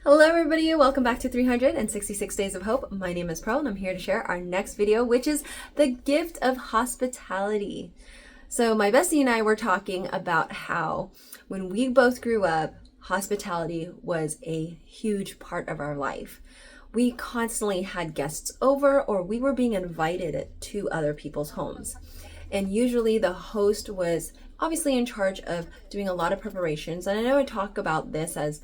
Hello everybody, welcome back to 366 Days of Hope. My name is Pearl and I'm here to share our next video, which is the gift of hospitality. So my bestie and I were talking about how when we both grew up, hospitality was a huge part of our life. We constantly had guests over or we were being invited to other people's homes. And usually the host was obviously in charge of doing a lot of preparations. And I know I talk about this as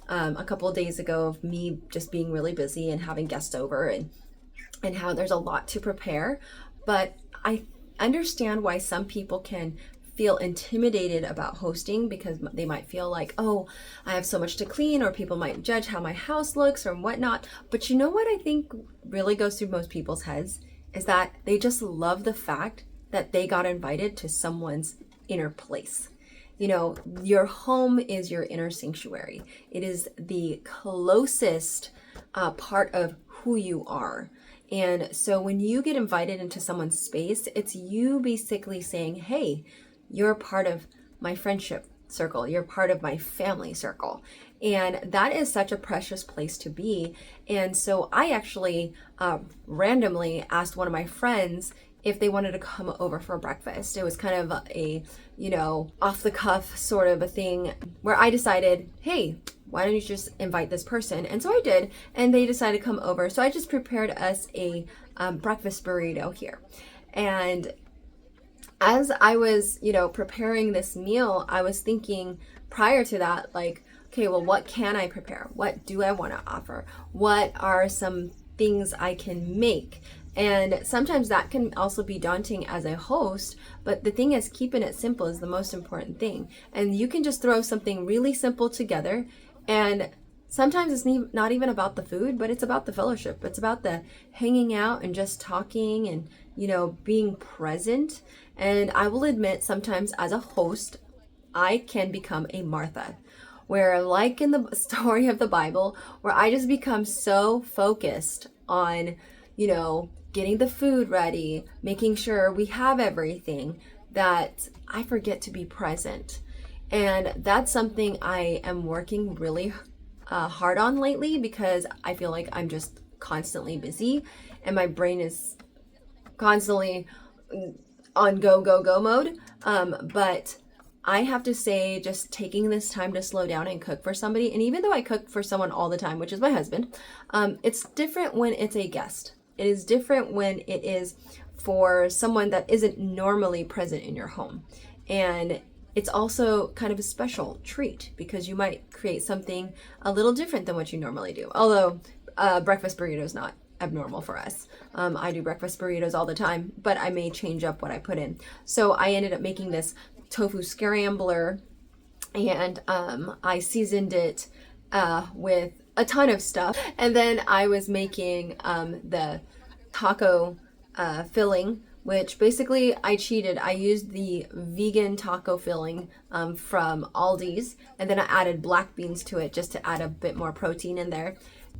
a couple of days ago of me just being really busy and having guests over and how there's a lot to prepare. But I understand why some people can feel intimidated about hosting because they might feel like, oh, I have so much to clean, or people might judge how my house looks or whatnot. But you know what I think really goes through most people's heads is that they just love the fact that they got invited to someone's inner place. You know, your home is your inner sanctuary. It is the closest part of who you are. And so when you get invited into someone's space, it's you basically saying, hey, you're part of my friendship circle. You're part of my family circle. And that is such a precious place to be. And so I actually randomly asked one of my friends if they wanted to come over for breakfast. It was kind of a, off the cuff sort of a thing where I decided, hey, why don't you just invite this person? And so I did, and they decided to come over. So I just prepared us a breakfast burrito here. And as I was, preparing this meal, I was thinking prior to that, like, okay, well, what can I prepare? What do I want to offer? What are some things I can make? And sometimes that can also be daunting as a host, but the thing is, keeping it simple is the most important thing. And you can just throw something really simple together, and sometimes it's not even about the food, but it's about the fellowship. It's about the hanging out and just talking and, being present. And I will admit, sometimes as a host, I can become a Martha, where like in the story of the Bible, where I just become so focused on, getting the food ready, making sure we have everything, that I forget to be present. And that's something I am working really hard on lately, because I feel like I'm just constantly busy and my brain is constantly on go mode. But I have to say, just taking this time to slow down and cook for somebody, and even though I cook for someone all the time, which is my husband, it's different when it's a guest. It is different when it is for someone that isn't normally present in your home. And it's also kind of a special treat because you might create something a little different than what you normally do. Although breakfast burrito is not abnormal for us. I do breakfast burritos all the time, but I may change up what I put in. So I ended up making this tofu scrambler, and I seasoned it with a ton of stuff. And then I was making the taco filling, which basically I cheated. I used the vegan taco filling from Aldi's, and then I added black beans to it just to add a bit more protein in there.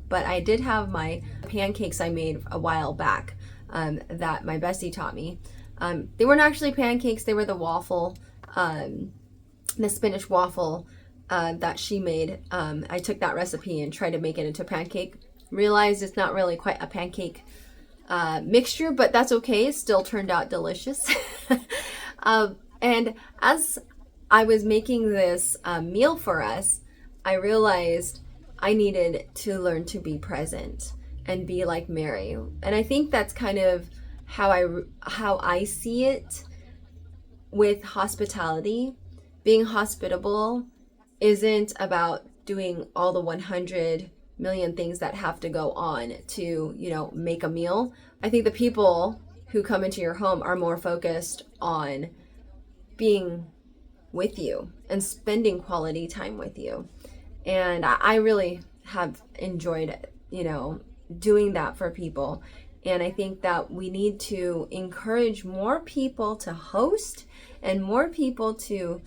But I did have my pancakes I made a while back that my bestie taught me. They weren't actually pancakes, they were the waffle, the spinach waffle that she made. I took that recipe and tried to make it into pancake. Realized it's not really quite a pancake mixture, but that's okay. It still turned out delicious. And as I was making this meal for us, I realized I needed to learn to be present and be like Mary. And I think that's kind of how I see it with hospitality. Being hospitable isn't about doing all the 100 million things that have to go on to, make a meal. I think the people who come into your home are more focused on being with you and spending quality time with you. And I really have enjoyed, doing that for people. And I think that we need to encourage more people to host and more people to,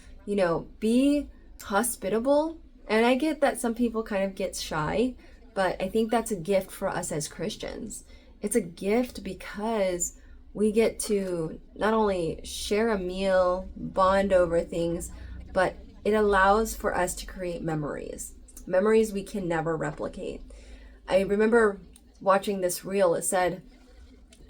be hospitable. And I get that some people kind of get shy, but I think that's a gift for us as Christians. It's a gift because we get to not only share a meal, bond over things, but it allows for us to create memories. Memories we can never replicate. I remember watching this reel. It said,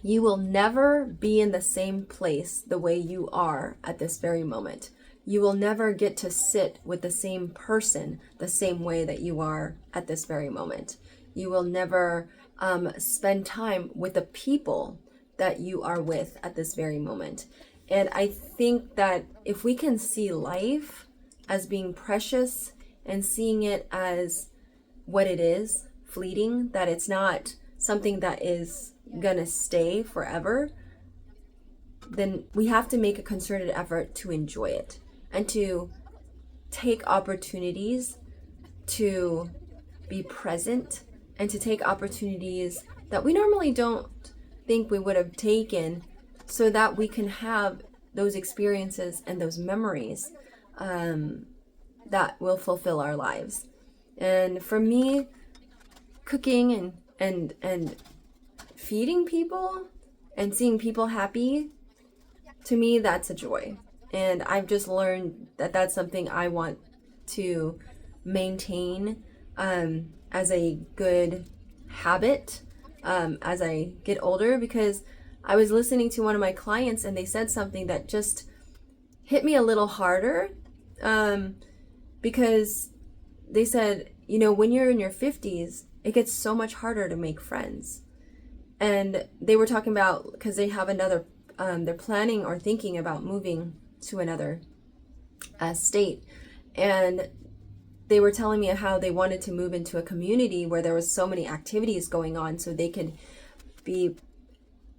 you will never be in the same place the way you are at this very moment. You will never get to sit with the same person the same way that you are at this very moment. You will never spend time with the people that you are with at this very moment. And I think that if we can see life as being precious and seeing it as what it is, fleeting, that it's not something that is gonna stay forever, then we have to make a concerted effort to enjoy it and to take opportunities to be present and to take opportunities that we normally don't think we would have taken, so that we can have those experiences and those memories that will fulfill our lives. And for me, cooking and feeding people and seeing people happy, to me, that's a joy. And I've just learned that that's something I want to maintain as a good habit as I get older, because I was listening to one of my clients and they said something that just hit me a little harder, because they said, you know, when you're in your 50s, it gets so much harder to make friends. And they were talking about, because they have another, they're planning or thinking about moving to another state. And they were telling me how they wanted to move into a community where there was so many activities going on so they could be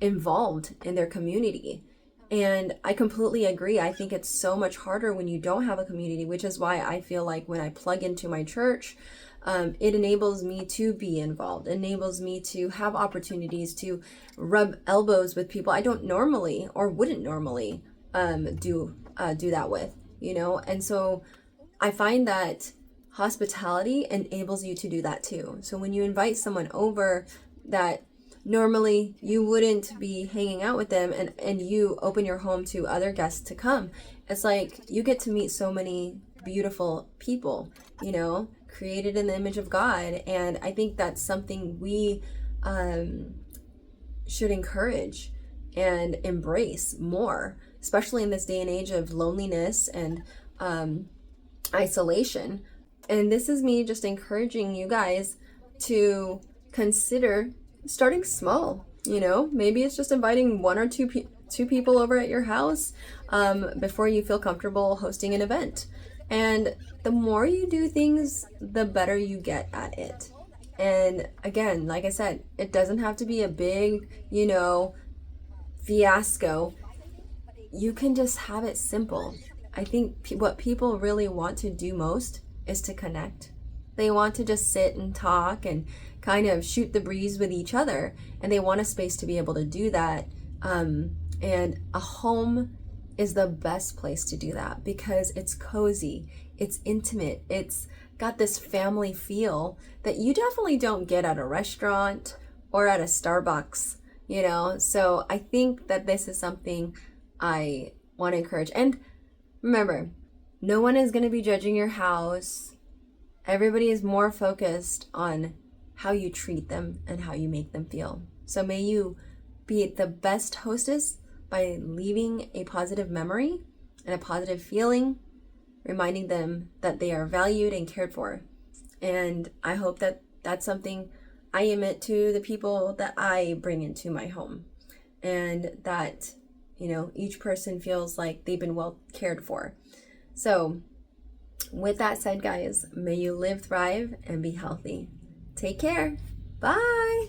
involved in their community. And I completely agree. I think it's so much harder when you don't have a community, which is why I feel like when I plug into my church, it enables me to be involved, enables me to have opportunities to rub elbows with people I don't normally or wouldn't normally do that with, you know? And so I find that hospitality enables you to do that too. So when you invite someone over that normally you wouldn't be hanging out with them, and you open your home to other guests to come, it's like you get to meet so many beautiful people, you know, created in the image of God. And I think that's something we should encourage and embrace more, especially in this day and age of loneliness and isolation. And this is me just encouraging you guys to consider starting small. You know, maybe it's just inviting one or two people over at your house before you feel comfortable hosting an event. And the more you do things, the better you get at it. And again, like I said, it doesn't have to be a big, you know, fiasco. You can just have it simple. I think what people really want to do most is to connect. They want to just sit and talk and kind of shoot the breeze with each other, and they want a space to be able to do that. And a home is the best place to do that because it's cozy, it's intimate, it's got this family feel that you definitely don't get at a restaurant or at a Starbucks, you know? So I think that this is something I want to encourage. And remember, no one is going to be judging your house. Everybody is more focused on how you treat them and how you make them feel. So may you be the best hostess by leaving a positive memory and a positive feeling, reminding them that they are valued and cared for. And I hope that that's something I emit to the people that I bring into my home, and that, you know, each person feels like they've been well cared for. So with that said, guys, may you live, thrive, and be healthy. Take care. Bye.